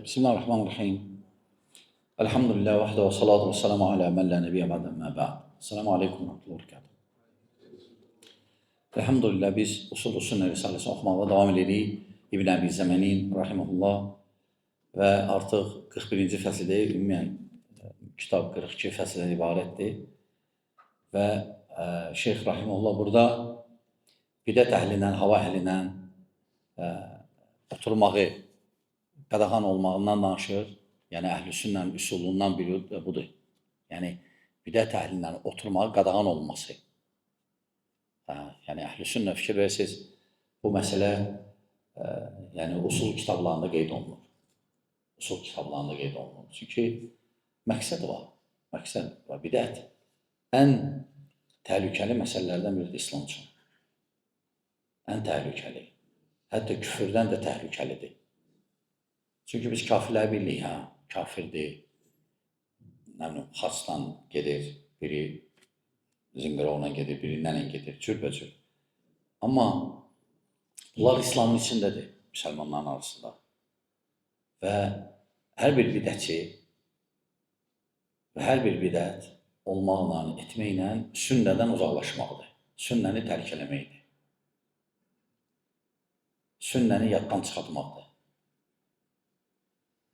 Bismillahirrahmanirrahim. Elhamdülillah vahde ve salatu ve selamu ala men la nebiyye ba'de ma ba'd. Selamun aleyküm ve rahmetullahi ve berekatuhu. Elhamdülillah biz Usul-u Sünnə Risaləsini oxumaqla davam edirik. İbn Əbi Zəmənin rahimehullah və artıq 41-ci fəsildir. Ümumən kitab 42 fəsildən ibarətdir. Və Şeyx rahimehullah burada bidət əhlindən, hava əhlindən oturmağı qadağan olmağından danışır. Yəni əhl-i sünnənin üsulundan biri budur. Yəni bidət əhlindən oturmağı qadağan olması. Yəni əhl-i sünnə fikir verirsiniz, bu məsələ yəni usul kitablarında qeyd olunur. Usul kitablarında qeyd olunur. Çünki məqsəd var. Məqsəd var. Bidət ən təhlükəli məsələlərdən biridir İslam üçün. Ən təhlükəli. Hətta küfürdən də təhlükəlidir. Çünki biz kafirləri bilirik, kafirdir, xaçdan gedir, biri zınqırovla gedir, biri nənə gedir, cürbəcür. Amma bunlar İslamın içindədir, müsəlmanların arasında. Və hər bir bidətçi və hər bir bidət olmaqla, etməklə sünnədən uzaqlaşmaqdır. Sünnəni tərk eləməkdir. Sünnəni yaddan çıxartmaqdır.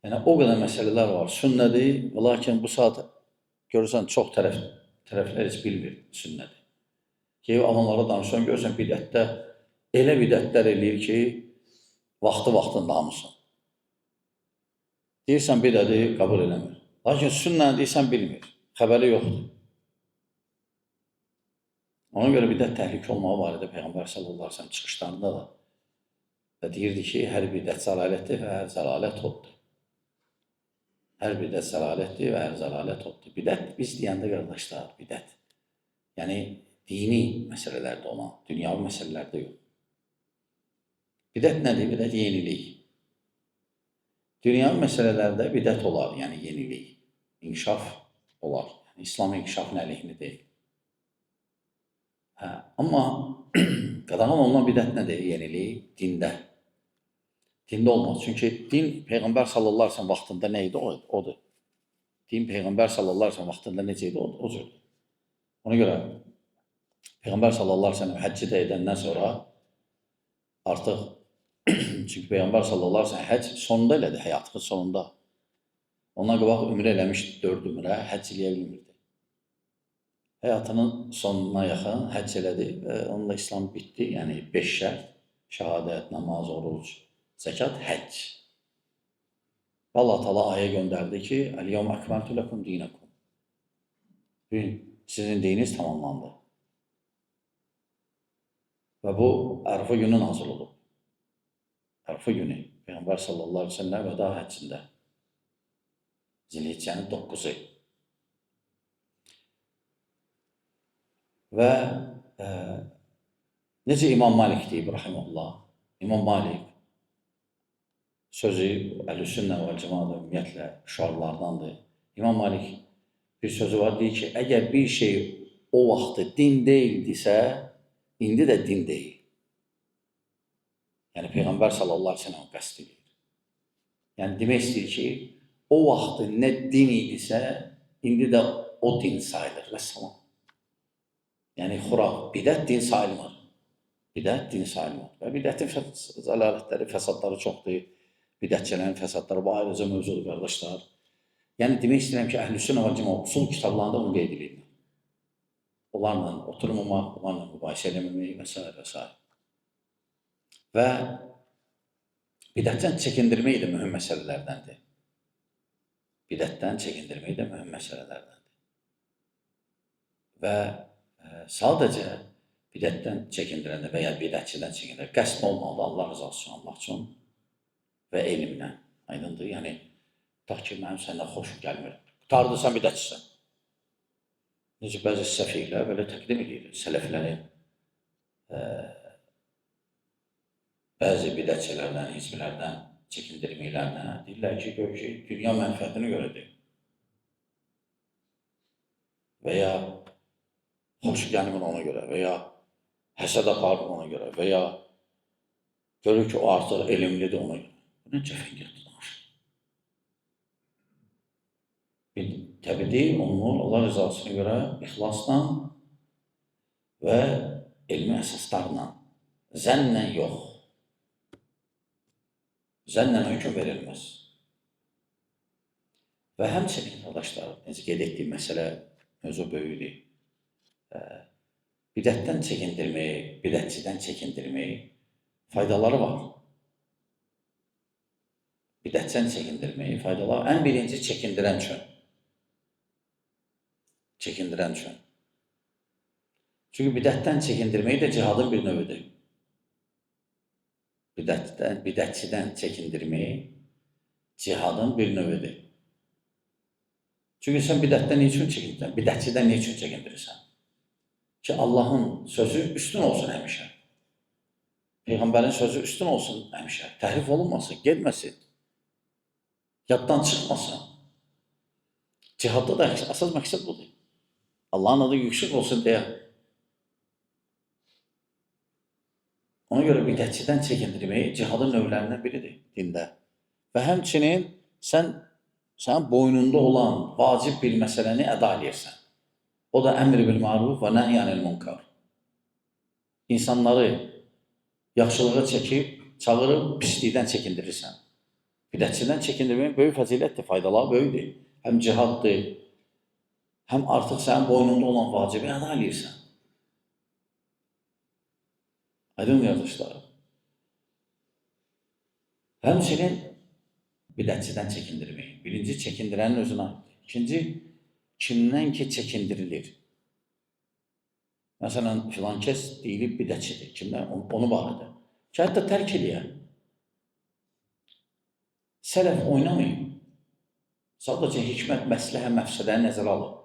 Yəni, o qədər məsələlər var, sünnədir, lakin bu saat görürsən, çox tərəflər heç bilmir sünnədir. Ki, amanlara danışsan, görürsən, bidətdə elə bidətlər eləyir ki, vaxtında hamısın. Deyirsən, bidədir, qəbul eləmir. Lakin sünnəni deyirsən, bilmir, xəbəri yoxdur. Ona görə bidət təhlükə olmağı barədə Peyğəmbər sallallahu əleyhi və səlləm çıxışlarında da və deyirdi ki, hər bidət zəlalətdir və hər zəlalət oddur. Hər bidət zəlalətdir və hər zəlalət oddur. Bidət, biz deyəndə qardaşlar, bidət. Yəni, dini məsələlərdə olan, dünyavi məsələlərdə yox. Bidət nədir? Bidət yenilik. Dünyavi məsələlərdə bidət olar, yəni yenilik. İnkişaf olar. Yəni, İslam inkişafın əleyhinə deyil. Amma qadağan olunan bidət nədir? Yenilik dində. Dində olmaz. Çünki din Peyğəmbər sallallahu əleyhi və səlləm vaxtında nə idi? Odur. Din Peyğəmbər sallallahu əleyhi və səlləm vaxtında necə idi? O cürdür. Ona görə Peyğəmbər sallallahu əleyhi və səlləm həcci də edəndən sonra artıq çünki Peyğəmbər sallallahu əleyhi və səlləm həcc sonunda elədi, həyatının sonunda. Ondan qabaq ümrə eləmişdi, 4 ümrə, həcc eləyə bilmirdi. Həyatının sonuna yaxın həcc elədi və onunla İslam bitdi. Yəni 5 şərt, şəhadət, namaz, oruc, zəkat, həcc. Allah Teala ayə göndərdi ki, Əl-yevmə əkməltu ləkum dinəkum. Sizin dininiz tamamlandı. Və bu, Ərəfə günü nazil olub. Ərəfə günü, Peyğəmbər sallallahu əleyhi və səlləm vəda həccində. Zilhiccənin 9-u. Və necə İmam Malik deyib, rahimehullah, İmam Malik sözü Əhl-i Sünnə və Cəmaət ümumiyyətlə şüarlardandır. İmam Malik bir sözü var, deyir ki, əgər bir şey o vaxtı din deyildisə, indi də din deyil. Yəni, Peyğəmbər sallallahu əleyhi və səlləm qəsd edir. Yəni, demək istəyir ki, o vaxtı nə din idisə, indi də o din sayılır. Vəssalam. Yəni, bidət din sayılmır. Bidət din sayılmır. Və bidətin zəlalətləri, fəsadları çoxdur. Bidətçilərin fəsadları, bu ayrıca mövzudur, qardaşlar. Yəni, demək istəyirəm ki, Əhl-i Sünnə və Cəmaət usul kitablarında bunu qeyd edir. Onlarla oturmamaq, onlarla mübahisə eləməmək və s. və s. Və bidətdən çəkindirmək də mühüm məsələlərdəndir. Bidətdən çəkindirmək də mühüm məsələlərdəndir. Və sadəcə bidətdən çəkindirəndə və ya bidətçidən çəkindirəndə qəsd olmalıdır, Allah rızası üçün, Allah üçün və elmlə, aydındır. Yəni, tutaq ki, mənim səndən xoşum gəlmir. Qurtardırsan, bidətçisən. Necə bəzi səfihlər belə təqdim edir, sələflərin bəzi bidətçilərdən, hizmlərdən çəkindirməklərlə deyirlər ki, gör ki, dünya mənfəətini görədir. Və ya xoşu gəlmir ona görə və ya həsəd aparır ona görə və ya görür ki, o artıq elmlidir ona görə. Bu nə cəfəngiyatdır danışır. Təbii onu Allah rızasına görə ixlasla və elmi əsaslarla, zənnlə yox. Zənnlə hökm verilməz. Və həmçinin, qardaşlar, necə qeyd etdiyim məsələ mövzu böyükdür. Bidətdən çəkindirmək, bidətçidən çəkindirmək faydaları var. Bidətçidən çəkindirmək faydaları. Ən birinci çəkindirən üçün. Çəkindirən üçün. Çünki bidətdən çəkindirmək də cihadın bir növüdür. Bidətçidən çəkindirmək cihadın bir növüdür. Çünki sən bidətdən nə üçün çəkindirsən? Bidətçidən nə üçün çəkindirirsən? Ki Allahın sözü üstün olsun həmişə. Peyğəmbərin sözü üstün olsun həmişə. Təhrif olunmasın, getməsin. Yaddan çıxmasın. Cihadda da əsas məqsəd budur. Allahın adı yüksək olsun deyə. Ona görə bidətçidən çəkindirmək cihadın növlərindən biridir dində. Və həmçinin sənin boynunda olan vacib bir məsələni əda edirsən. O da əmr bil ma'ruf və nəhy anil munkar. İnsanları yaxşılığa çağırıb pislikdən çəkindirirsən. Bidətçidən çəkindirməyin böyük fəzilətdir, faydaları böyükdür. Həm cihaddır, həm artıq sənin boynunda olan vacibi əda edirsən. Aydın qardaşlar. Həmçinin bidətçidən çəkindirməyin. Birinci, çəkindirənin özünə aiddir. İkinci, kimdən ki çəkindirilir. Məsələn, filan kəs deyilib bidətçidir. Kimdən? Onu barədə. Ki, hətta tərk eləyər. Sələf oynamayın. Sadəcə hikmət, məsləhə, məfsədəni nəzərə alın.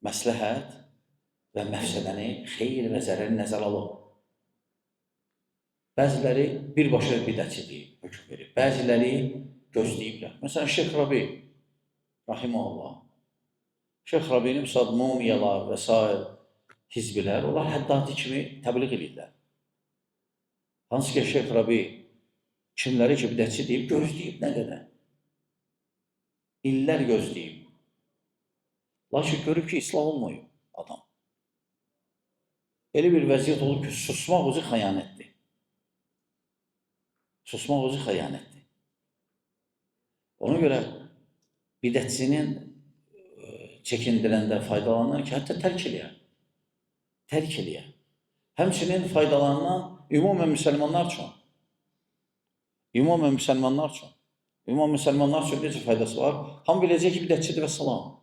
Məsləhət və məfsədəni, xeyir və zərəri nəzərə alın. Bəziləri birbaşa bidətçi deyib, hökm verir. Bəziləri gözləyiblər. Məsələn, Şeyx Rabi, rahiməhullah. Şeyx Rabinin mumiyalar və s. hizbilər, onlar həddadi kimi təbliğ edirlər. Hansı ki, Şeyx Rabi kimləri ki, bidətçi deyib, gözləyib nə qədər? İllər gözləyib. Lakin görüb ki, islah olmuyor adam. Elə bir vəziyyət olur ki, susmaq özü xəyanətdir. Susmaq özü xəyanətdir. Ona görə bidətçinin çəkindirəndə faydalanan ki, hətta tərk eləyər. Tərk eləyər. Həmçinin faydalanan ümumən müsəlmanlar üçün. Ümumən müsəlmanlar üçün. Ümumən müsəlmanlar üçün necə faydası var? Hamı biləcək ki, bidətçidir və salam.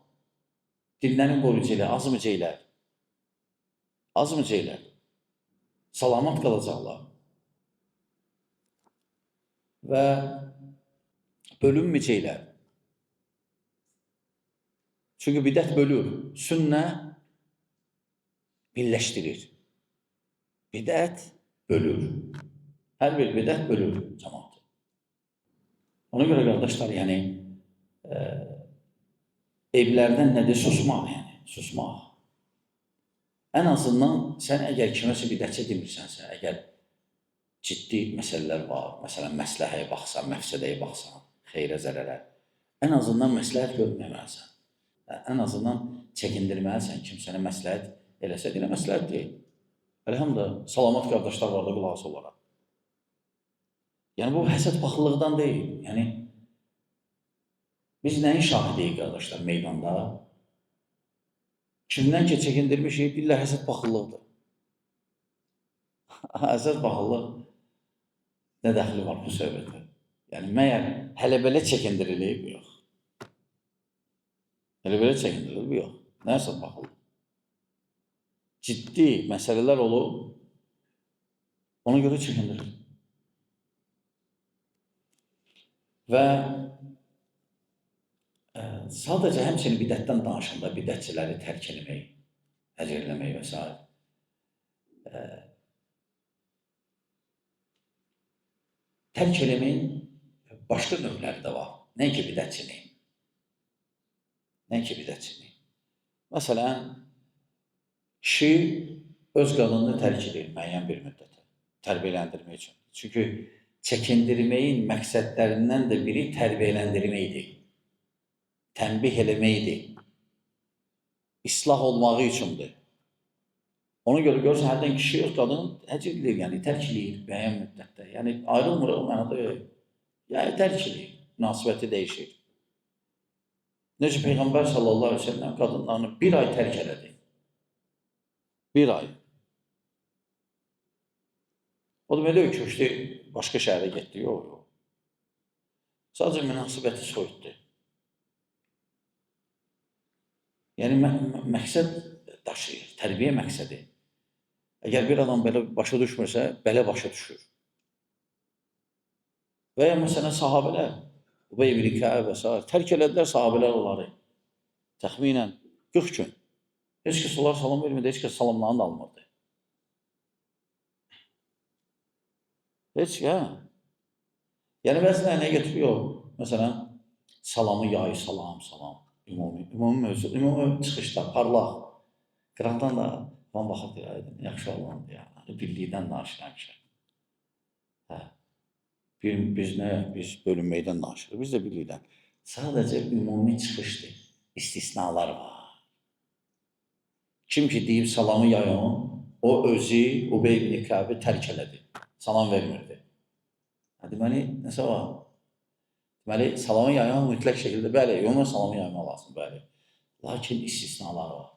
Dinlərin qoruyucu ilə, azmıca ilə. Azmıca ilə. Salamat qalacaqlar. Və bölünməyəcə ilə. Çünki bidət bölür. Sünnə birləşdirir. Bidət bölür. Hər bir bidət bölür cəmaatı. Ona görə qardaşlar, yəni evlərdən nədir? Susmaq, yəni. Susmaq. Ən azından sən əgər kiməsə bidətçi demirsənsə, əgər ciddi məsələlər var, məsələn, məsləhəyə baxsan, məfsədəyə baxsan, xeyrə, zərərə, ən azından məsləhət görməməlisən. Ən azından çəkindirməlisən, kim sənə məsləhət eləsə, deyilən məsləhət deyil. Əlhamdülillah, salamat qardaşlar var da qulaq olaraq. Yəni, bu həsəd baxılıqdan deyil. Yəni, biz nəyin şahidiyik qardaşlar meydanda? Kimdən ki çəkindirmişik, billah həsəd baxılıqdır. Həsəd baxılıq nə dəxli var bu söhbətə? Yəni, məyər hələ belə çəkindirilib, yox. Hələ belə çəkindirilib, yox. Nə həsəd baxılıq? Ciddi məsələlər olub, ona görə çəkindirilir. Və sadəcə həmçinin bidətdən danışanda bidətçiləri tərk eləmək, həcrləmək və s. Tərk eləməyin başqa növləri də var. Nəinki bidətçinin. Nəinki bidətçinin. Məsələn, kişi öz qadınını tərk edir müəyyən bir müddətə, tərbiyələndirmək üçün. Çünki çəkindirməyin məqsədlərindən də biri tərbiyələndirməkdir. tənbih eləməkdir. İslah olmağı üçündür. Ona görə görürsən, hərdən kişi yox, qadın həcr edir, yəni tərk edir müəyyən müddətdə. Yəni ayrılmır o mənada yox. Yəni tərk edir, münasibəti dəyişir. Necə Peyğəmbər sallallahu aleyhi ve sellem qadınlarını bir ay tərk elədi. Bir ay. O da belə köçdü, başqa şəhərə getdi, yox. Sadəcə münasibəti soyutdu. Yəni məqsəd daşıyır, tərbiyə məqsədi. Əgər bir adam belə başa düşmürsə, belə başa düşür. Və ya məsələn, sahabələr, Ubey ibn Kəb və s. tərk elədilər sahabələr onları. Təxminən 40 gün. Heç kəs onlar salam vermirdi, heç kəs salamlarını da almırdı. Heç, ya. Yəni, bəzilər nə getiriyor? Məsələn, salamı yayı, salam. Ümumi mövzu, ümumi çıxışlar, parlaq. Qıraqdan da bana baxıb deyirdim, yaxşı olandı ya. Birlikdən danışırıq. Biz bölünməkdən danışırıq, biz də birlikdən. Sadəcə ümumi çıxışdır, istisnalar var. Kim ki deyib salamı yayın, o özü Ubey ibn Kəbi tərk elədi, salam vermirdi. Deməli, nəsə var? Deməli, salamı yayın mütləq şəkildə, bəli, yoluna salamı yaymaq lazım, bəli. Lakin istisnalar var.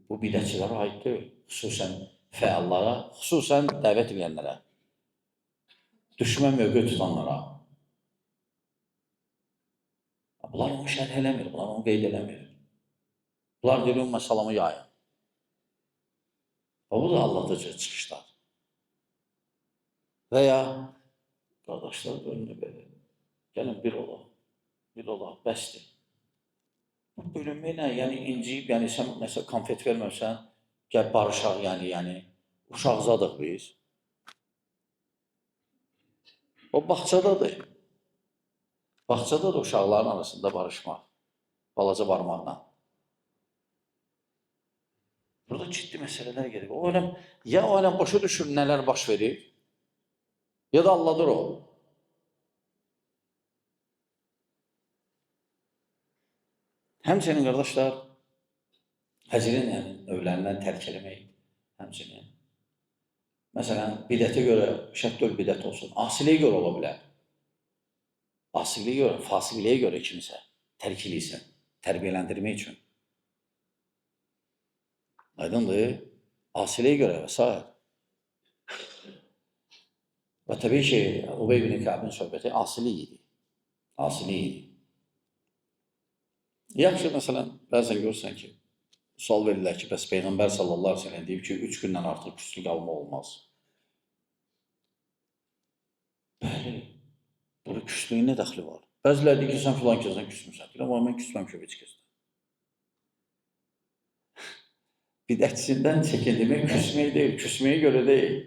Bu bidətçilərə aid deyil, xüsusən fəallara, xüsusən dəvət edənlərə, düşmə mövqe tutanlara. Bunlar onu şərh eləmir, bunlar onu qeyd eləmir. Bunlar deyir, ümmə salamı yayın. Bu da alladıcı çıxışlar. Və ya, qardaşlar bölünür belə, gəlin bir olaq, bəsdir. Bölünməklə, yəni inciyib, yəni sən nəsə konfet verməmsən, gəl barışaq, yəni uşaqzadıq biz. O bağçadadır. Bağçada da uşaqların arasında barışmaq, balaca barmaqla. Burada ciddi məsələlər gedir. Ya o aləm başa düşür nələr baş verir, ya da alladır o. Həmçinin, qardaşlar, həcrin növlərindən tərk eləmək, həmçinin. Məsələn, bidətə görə, şəddül bidət olsun, asiliyə görə ola bilər. Asiliyə görə, fasiliyə görə kimsə tərk eləyirsən, tərbiyələndirmək üçün. Aydındır, asiliyə görə və s. Və təbii ki, Ubey ibn Kəbin söhbəti asili idi. Yaxşı, məsələn, bəzən görürsən ki, sual verirlər ki, bəs Peyğəmbər sallallahu aleyhi ve sellem deyib ki, 3 gündən artıq küslük alma olmaz. Bəli, burada küslüyün nə dəxli var? Bəzilər deyir ki, sən filan kəsdən küsmürsən. Deyirəm, amma mən küsməmişəm heç kəsdən. Bidətçisindən çəkin demək küsmək deyil, küsməyə görə deyil.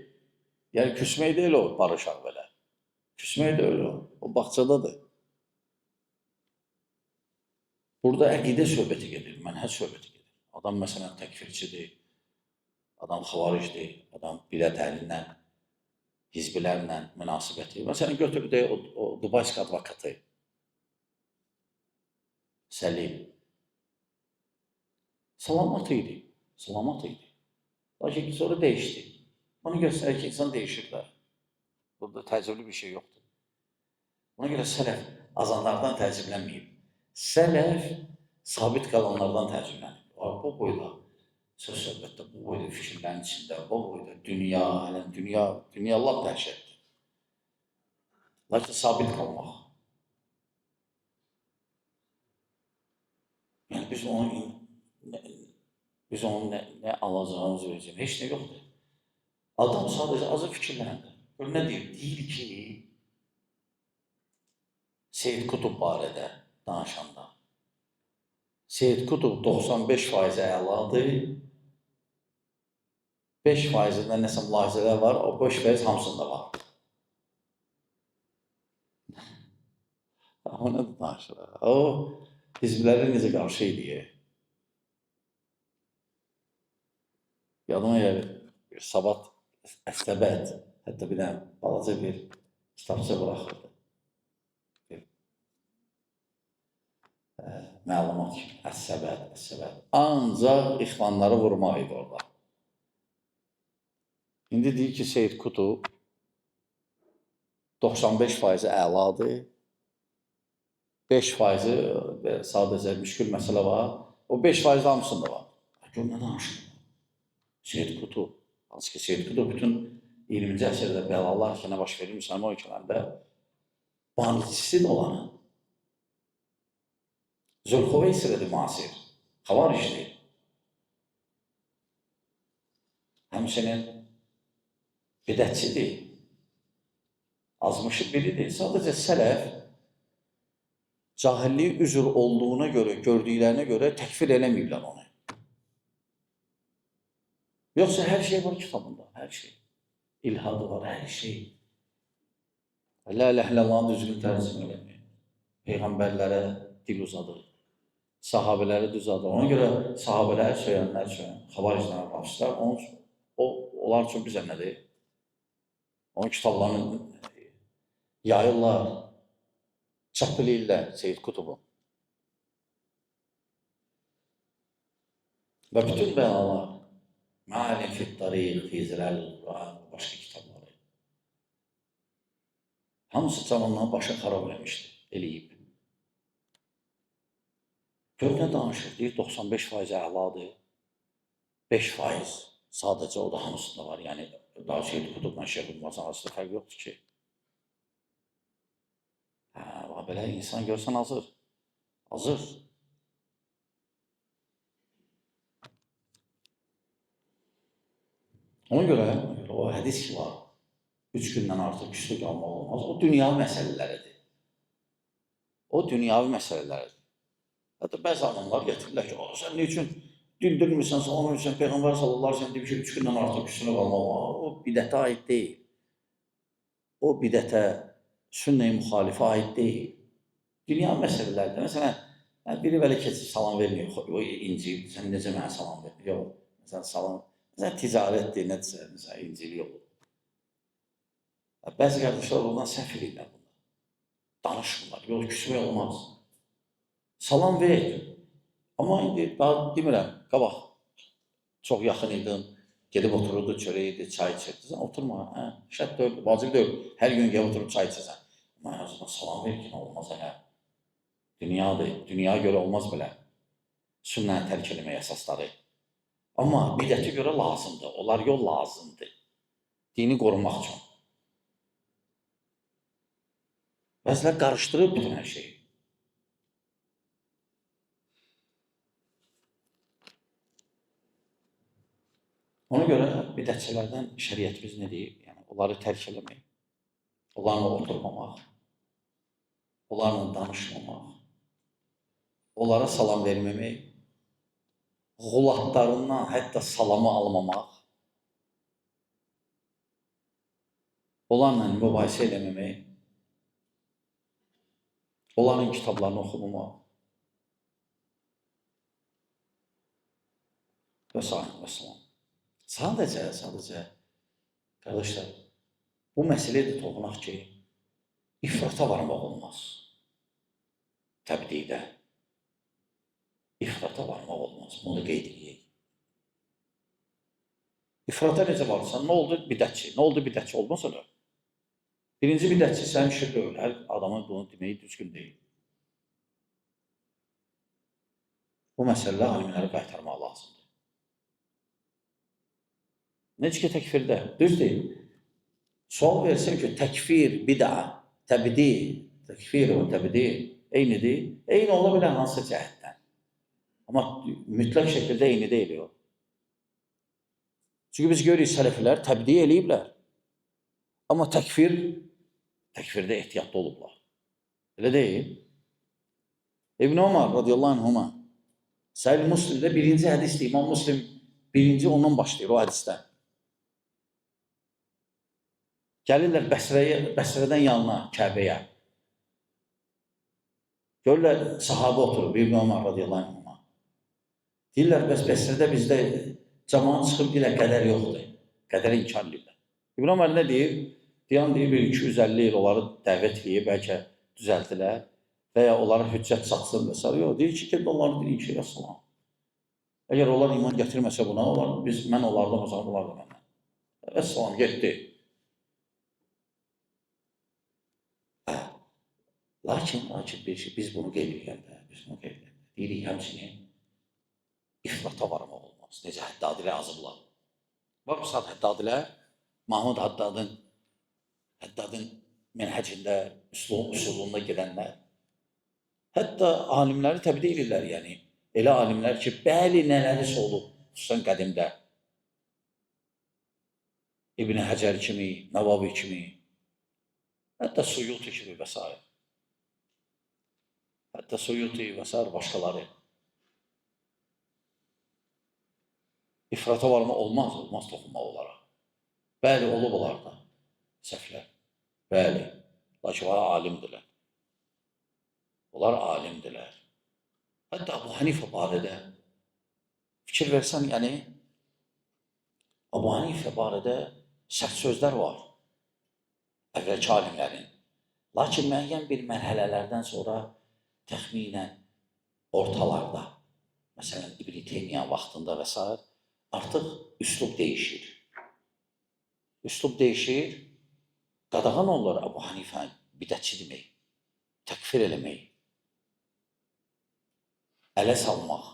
Yəni, küsmək deyil o barışaq belə. Küsmək deyil o bağçadadır. Burada əqidə söhbəti gedir, mənhəc söhbəti gedir. Adam məsələn təkfirçidir, adam xavaricdir, adam bidət əhlindən, hizbilərlə münasibəti. Məsələn, götürüb deyək o Dubaysk advokatı, Səlim. Salamat idi. Lakin sonra dəyişdi. Onu göstərir ki, insan dəyişirlər. Burada təəccüblü bir şey yoxdur. Ona görə sələf azanlardan təəccüblənməyib. Sələf sabit qalanlardan təəccüblənib. Bu boyda, söz söhbətdə, bu boyda fikirlərin içində, bu boyda dünya lap dəhşətdir. Lakin sabit qalmaq. Yəni, biz onun nə alacağımız verəcəyim, heç nə yoxdur. Adam sadəcə azı fikirləndi. Nə deyir? Deyir ki, Seyyid Qutub barədə danışanda. Seyyid Qutub 95% əladır, 5%-dən nəsə mülahizələr var, o 5% hamısında var. O nə danışır? O, hizbləri necə qarşı edir? Yadıma gəlir, Sabat Əstəbət, hətta bir dənə balaca bir kitabça buraxırdı. Məlumat kimi. Əs-səbəd, əs-səbəd. Ancaq ixvanları vurmaq idi orada. İndi deyir ki, Seyyid Qutb 95% əladır. 5% sadəcə müşkül məsələ var. O 5% hamısında var. Gör nə danışır? Seyyid Qutb. Hansı ki, Seyyid Qutb bütün 20-ci əsrdə bəlalar ki, nə baş verir müsəlman ölkələrində banicisi də olanı. Zülxüveysirədir müasir. Xavaricdir. Həmçinin bidətçidir. Azmışı biridir. Sadəcə sələf cahilliyi üzr olduğuna görə, gördüklərinə görə təkfir eləməyiblər onu. Yoxsa hər şey var kitabında, hər şey. İlhadı var, hər şey. La ilahe illallah'ın düzgün tərcümə eləmir. Peyğəmbərlərə dil uzadır. Sahabələri düzadır. Ona görə sahabələri söyənlər üçün, xavariclər, hafizlər, onlar üçün bizə nədir? Onun kitablarını yayırlar, çap eləyirlər Seyyid Qutbu. Və bütün bəlalar, Məalim fit-Tariq, Fizrəl-Quran, başqa kitabları. Hamısı canından başa xarab eləmişdir, eləyib. Gör nə danışır, deyir 95% əladır, 5% sadəcə o da hamısında var. Yəni, daha Seyyid Qutbla Şeyx Ülmazın arasında fərq yoxdur ki. Belə insan görsən azır. Azır. Ona görə o hədis ki var, 3 gündən artıq küslük almaq olmaz. O dünyavi məsələləridir. O dünyavi məsələləridir. Hətta bəzi adamlar getirirlər ki, sən ne üçün dindirmirsən, salam üçün Peyğəmbər sallallahu aleyhi ve sellem deyib ki, 3 gündən artıq küslük almaq olmaz. O bidətə aid deyil. O bidətə, sünnə-i müxalifə aid deyil. Dünya məsələlərdir. Məsələn, biri belə keçib salam vermiyor, o inciyib, sən necə mənə salam vermiyor? Yox, məsələn, salam, məsələn, ticarətdir, nədirsə, məsələn, incili yox. Bəzi qardaşlar oradan səhv edirlər bunlar. Danışmırlar, yox, küsmək olmaz. Salam ver. Amma indi, daha demirəm, qabaq, çox yaxın idin, gedib otururdu, çörək idi, çay içirdi. Sən oturma, şərt deyil, vacib deyil, hər gün gəlib oturub çay içirsən. Amma en azından salam ver ki, nə olmaz hələ. Dünyadır, dünyaya görə olmaz belə. Sünnəni tərk eləmək əsasları. Amma bidəti görə lazımdır, onlar yol lazımdır. Dini qorumaq üçün. Bəzilər qarışdırıb bütün hər şeyi. Ona görə bidətçilərdən şəriətimiz nə deyib? Yəni, onları tərk eləmək, onlarla oturmamaq, onlarla danışmamaq, onlara salam verməmək, qulatlarından hətta salamı almamaq, onlarla mübahisə eləməmək, onların kitablarını oxumamaq və s. Sadəcə, qardaşlar, bu məsələyə də toxunaq ki, ifrata varmaq olmaz. Təbdidə. İfrata varmaq olmaz. Bunu qeyd edəyək. İfrata necə varsan, nə oldu bidətçi? Nə oldu bidətçi olmasa da? Birinci bidətçi sənin şirk deyil. Hər adamın bunu deməyi düzgün deyil. Bu məsələlə alimləri qaytarmaq lazımdır. Necə ki, təkfirdə, düz deyil. Sual versin ki, təkfir, bidə, təbdi, təkfir və təbdi eynidir. Eyni ola bilən hansı cəhətdən. Amma mütləq şəkildə eyni deyil o. Çünki biz görürük, sələflər təbdi eləyiblər. Amma təkfirdə ehtiyatlı olublar. Elə deyil. İbn Ömər radiyallahu anhuma Sahih Müslimdə birinci hədisdir. İmam Müslim birinci ondan başlayır o hədisdən. Gəlirlər Bəsrədən yanına, Kəbəyə. Görürlər, sahabə oturub, İbn Ömər radiyallahu anhuma. Deyirlər, bəs Bəsrədə bizdə cəmanı çıxıb deyirlər, qədər yoxdur. Qədər inkar edirlər. İbn Ömər nə deyir? Deyir, 250 il onları dəvət edib, bəlkə düzəldilər. və ya onlara hüccət çatsın və s. Yox, deyir ki, get onları deyin ki, rəssalam. Əgər onlar iman gətirməsə buna, mən onlardan uzaq, onlar da məndən. Rəssalam, getdi. Lakin biz bunu qeyd edəndə, deyirik həmçinin ifrata varmaq olmaz. Necə Həddadilər azıblar. Var mı saat Həddadilər? Mahmud Həddadın mənhəcində, üsulunda gedənlər. Hətta alimləri təbdir edirlər, yəni. Elə alimlər ki, bəli nələrisə olub, xüsusən qədimdə. İbn Həcər kimi, Nəvavi kimi, hətta Suyuti kimi və s. Hətta Suyuti və s. başqaları. İfrata varma olmaz toxunmaq olaraq. Bəli, olub olardı səhvlər. Bəli, lakin onlar alimdirlər. Onlar alimdirlər. Hətta Abu Hanifə barədə fikir versən, yəni Abu Hanifə barədə sərt sözlər var əvvəlki alimlərin. Lakin müəyyən bir mərhələlərdən sonra təxminən ortalarda, məsələn İbn Teymiyyə vaxtında və s. artıq üslub dəyişir. Üslub dəyişir, qadağan olur Abu Hanifə bidətçi demək, təkfir eləmək, ələ salmaq.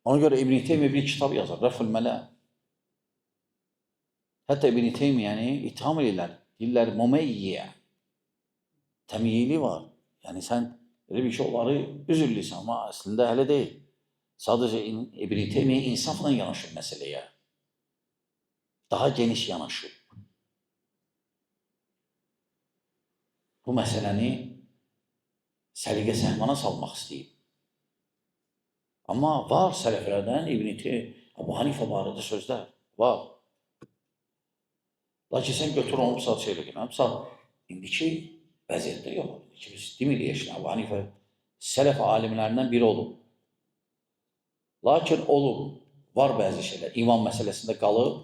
Ona görə İbn Teymiyyə bir kitab yazar, Rəfül Mələ. Hətta İbn Teymiyyəni itham edirlər, deyirlər mümeyyə, təmyili var. Yəni sən elə bir şey onları üzürlüsən, amma əslində hələ deyil. Sadəcə İbn Teymiyyə insafla yanaşır məsələyə. Daha geniş yanaşır. Bu məsələni səliqə səhmana salmaq istəyib. Amma var sələflərdən Abu Hanifə barədə sözlər var. Lakin sən götür onu misal şeylə. Misal, indiki vəziyyətdə yox. Biz demirik ki, Abu Hanifə sələf alimlərindən biri olub. Lakin olub, var bəzi şeylər. İman məsələsində qalıb.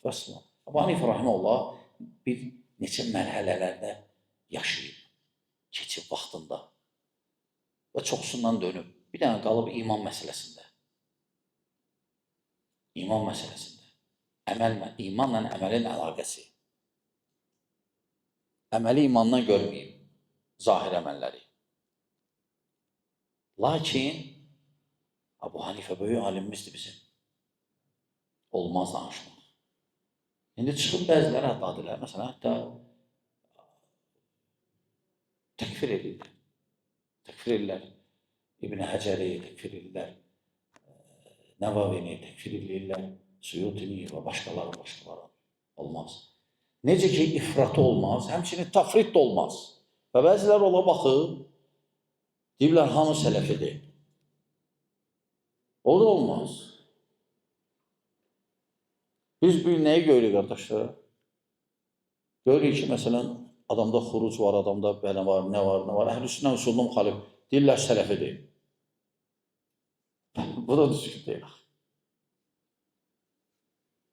Vəssalam. Abu Hanifə rahimehullah bir neçə mərhələlərdə yaşayıb, keçib vaxtında və çoxsundan dönüb. Bir dənə qalıb iman məsələsində. İmanla əməlin əlaqəsi. Əməli imandan görməyib, zahir əməlləri. Lakin Abu Hanifə böyük alimimizdir bizim. Olmaz danışmaq. İndi çıxıb bəziləri Həddadilər, məsələn, hətta təkfir edirlər. Təkfir edirlər. İbn Həcəri təkfir edirlər. Nəvavini təkfir edirlər. Suyutini və başqaları. Olmaz. Necə ki, ifratı olmaz, həmçinin tafrit də olmaz. Və bəzilər ola baxıb, deyirlər, hamı sələfidir. O da olmaz. Biz bir nəyi görürük, qardaşlar? Görürük ki, məsələn, adamda xuruc var, adamda belə var, nə var. Əhl-i-sünnə usuluna müxalif. Deyirlər, sələfidir. Bu da düzgün deyil.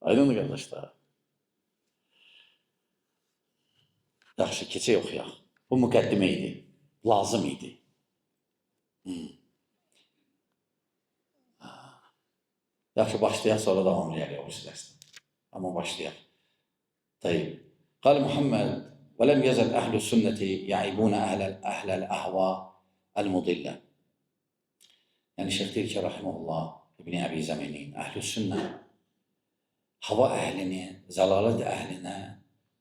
Aydındır, qardaşlar. Yaxşı, keçək oxuyaq. Bu müqəddimə idi, lazım idi. Yaxşı, başlayaq, sonra davam edək o sizlərsən. Amma başlayaq. Tayyib. Qal Muhammed və ləm yəzəl əhl-i sünnəti yəibunə əhləl əhva əl-mudillə. Yəni, Şeyx deyir ki, rahiməhullah, İbn Əbi Zəminin, əhl-i sünnə, hava əhlini, zəlalət əhlinə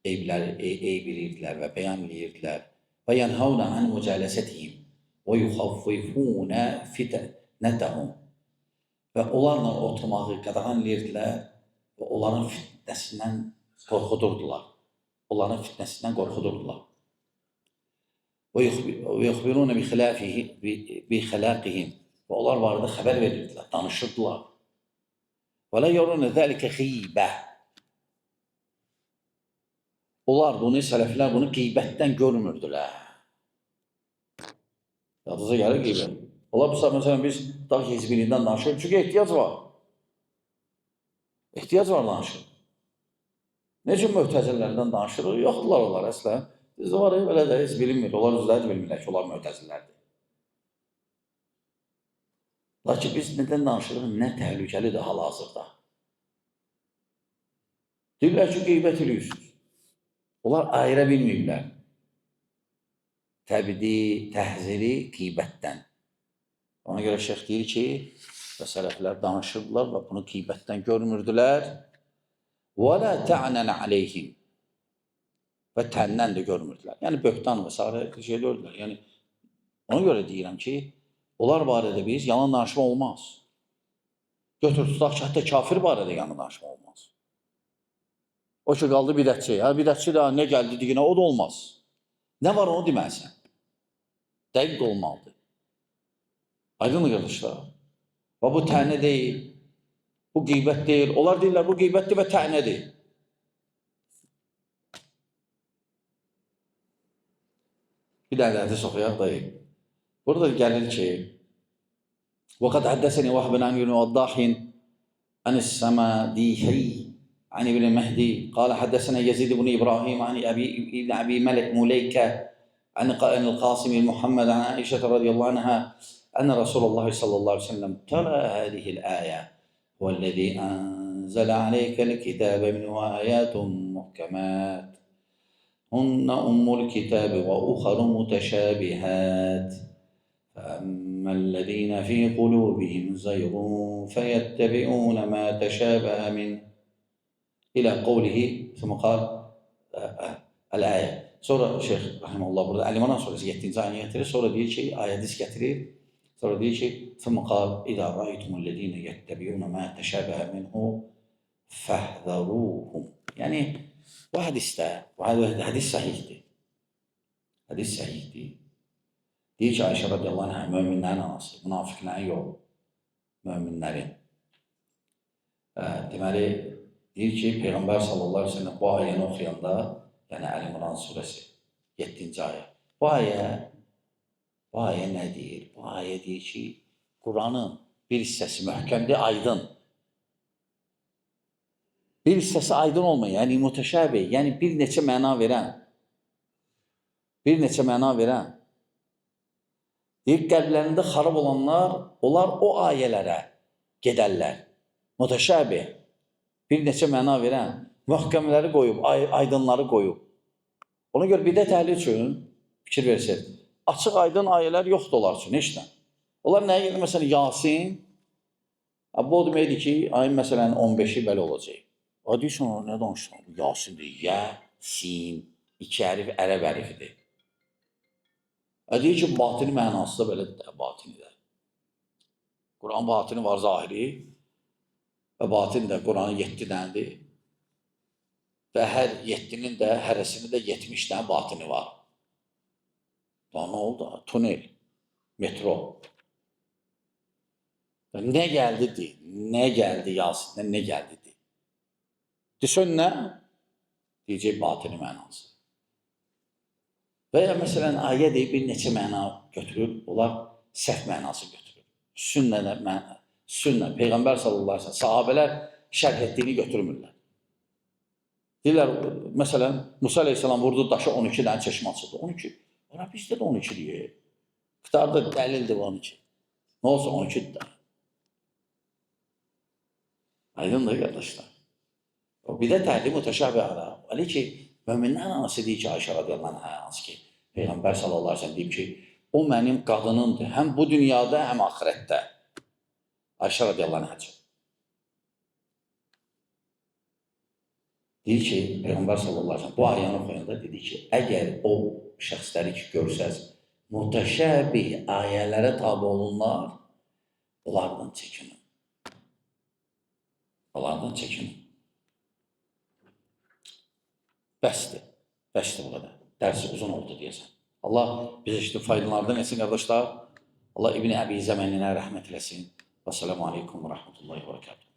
eyb edirdilər və bəyan edirdilər. Və yənhavnə ən mücələsətihim və yuxaffifuna fitnətəhum. Və onlarla oturmağı qadağan edirdilər və onların fitnəsindən qorxudurdular. Və yuxbiruna bi xilaqihim. Və onlar barədə xəbər verirdilər, danışırdılar. Və lə yoruna zəlikə xiybə. Onlar bunu, sələflər bunu qeybətdən görmürdülər. Yadınıza gəlir qeybət. Onlar məsələn, biz daha hizbilindən danışırıq, çünki ehtiyac var. Ehtiyac var danışırıq. Necə möhtəzillərdən danışırıq? Yoxdular onlar əslən. Bizdə var ya, belə də heç bilinmir. Onlar özləri də bilmirlər ki, onlar mütəzillərdir. Lakin biz nədən danışırıq? Nə təhlükəlidir hal-hazırda? Deyirlər ki, qeybət edirsiniz. Onlar ayıra bilmirlər. Təbidi, təhziri qeybətdən. Ona görə şeyx deyir ki, və sələflər danışırdılar və bunu qeybətdən görmürdülər. وَلَا تَعْنَنَ عَلَيْهِمْ və təndən də görmürdülər. Yəni, böhtan və s. şey gördülər. Yəni, ona görə deyirəm ki, onlar barədə biz yalan danışma olmaz. Götür tutaq ki, hətta kafir barədə yalan danışma olmaz. O ki, qaldı bidətçi. Ya, bidətçi də nə gəldi deyinə, o da olmaz. Nə var onu deməlisən? Dəqiq olmalıdır. Aydın mı qardaşlar? Və bu tənə deyil, bu qeybət deyil. Onlar deyirlər, bu qeybətdir və tənədir. Bir dənə hədis oxuyaq dayı. Burada gəlir ki, وَقَدْ حَدَّثَنِي وَهْبٌ عَنْ بْنِ وَضَّاحٍ عَنِ السَّمَادِيحِيِّ عن ابن المهدي قال حدثنا يزيد بن إبراهيم عن أبي مليكة عن القاسم محمد عن عائشة رضي الله عنها أن رسول الله صلى الله عليه وسلم تلا هذه الآية هو الذي أنزل عليك الكتاب منه آيات محكمات هن أم الكتاب وأخر متشابهات فأما الذين في قلوبهم زيغ فيتبعون ما تشابه منه İlə qavlihi, sonra qal, əl-əyə. Sonra Şeyx Rahimullah burada Əl-İmran surəsi 7-ci ayəni gətirir, sonra deyir ki, ayədis gətirir, sonra deyir ki, sonra qal, İdə rəaytumul-ləzīnə yəttəbiyunə mə təşəbəhə minhu fəhzəruhum. Yəni, bu hədisdə, hədis səhihdir. Hədis səhihdir. Deyir ki, Ayşə radiyallahu anhə, möminlərin anası, münafiqlərin yox, möminlərin. Deməli, deyir ki, Peyğəmbər sallallahu aleyhi ve sellem bu ayəni oxuyanda, yəni Əl-İmran surəsi 7-ci ayə. Bu ayə nə deyir? Bu ayə deyir ki, Quranın bir hissəsi möhkəmdir, aydın. Bir hissəsi aydın olmayan, yəni mütəşəbih, yəni bir neçə məna verən. Bir neçə məna verən. Deyir, qəlblərində xarab olanlar, onlar o ayələrə gedərlər. Mütəşəbih. Bir neçə məna verən, möhkəmləri qoyub, aydınları qoyub. Ona görə bidət əhli üçün fikir versək, açıq aydın ayələr yoxdur onlar üçün, heç nə. Onlar nəyə gedir? Məsələn, Yasin, bu o deməkdir ki, ayın məsələn 15-i belə olacaq. O deyirsən, nə danışsan? Yasindir, yə, sin, iki ərif, ərəb ərifidir. Deyir ki, batini mənası da belədir, batinidir. Quran batini var, zahiri. Və batin də Quranın 7 dənədir. Və hər 7-nin də, hərəsinin də 70 dənə batini var. Daha nə oldu? Tunel, metro. Və nə gəldi deyil? Nə gəldi Yasindən, nə gəldi deyil? Desən nə? Deyəcək batini mənası. Və ya məsələn, ayə deyib bir neçə məna götürür, onlar səhv mənası götürür. Sünnədə məna. Sünnə, Peyğəmbər sallallahu aleyhi ve sellem, sahabələr şərh etdiyini götürmürlər. Deyirlər, məsələn, Musa aleyhisselam vurdu daşa 12 dənə çeşmə açıldı. 12. Ona bizdə də 12 deyir. Qıtarda dəlildir 12. Nə olsa 12 dənə. Aydındır, qardaşlar. Bir də təlim mütəşəbih ara. Elə ki, möminlərin anası deyir ki, Ayşə radiyallahu anhə, hansı ki, Peyğəmbər sallallahu aleyhi ve sellem deyib ki, o mənim qadınımdır, həm bu dünyada, həm axirətdə. Ayşə radiyallahu anhə. Deyir ki, Peyğəmbər sallallahu aleyhi ve sellem bu ayəni oxuyanda dedi ki, əgər o şəxsləri ki görsəz, mütəşəbih ayələrə tabi olunlar, onlardan çəkinin. Onlardan çəkinin. Bəsdir. Bəsdir bu qədər. Dərsi uzun oldu deyəsən. Allah bizə işte faydalardan etsin, qardaşlar. Allah İbn-i Əbi Zəməninə rəhmət eləsin. Vəssalamu aleykum və rəhmətullahi və bərəkatuhu.